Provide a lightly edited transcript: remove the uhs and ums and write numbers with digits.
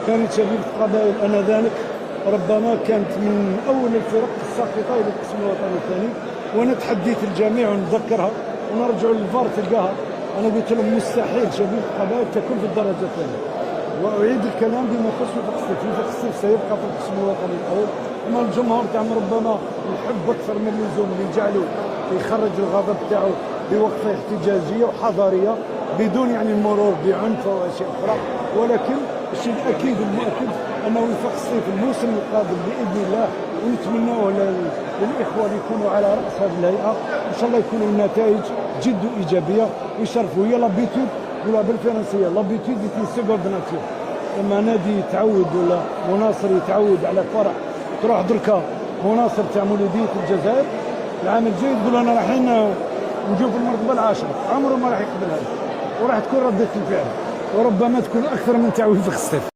كانت شبيبة قبائل انذاك ربما كانت من اول الفرق الساقطه الى القسم الوطني الثاني، وانا تحديت الجميع ونذكرها ونرجع للفار تلقاها. انا قلت لهم مستحيل شبيبة قبائل تكون في الدرجه الثانيه، واعيد الكلام بما يخص وفاق الصيف. وفاق الصيف سيبقى في القسم الوطني الاول، اما الجمهور تاعهم ربما الحب اكثر من اللزوم اللي جعلوا يخرج الغضب تاعو بوقفه احتجاجيه وحضاريه بدون يعني المرور بعنف او اشياء اخرى. ولكن الشيء الاكيد المؤكد انه وفاق الصيف الموسم القادم باذن الله، ونتمناه للاخوه اللي يكونوا على راس هذه الهيئه ان شاء الله يكونوا النتائج جد ايجابيه ويشرفوا. هي لابيتود ولا بالفرنسيه لابيتود دي سيكوند ناتيور، لما نادي يتعود ولا مناصر يتعود على فرح تروح دركا مناصر تاع مولوديه الجزائر العام الجاي تقول انا رايحين نجوب المرتبه العاشره، عمره ما راح يقبل هذا، وراح تكون رده الفعل وربما تكون اكثر من تعويض في الصيف.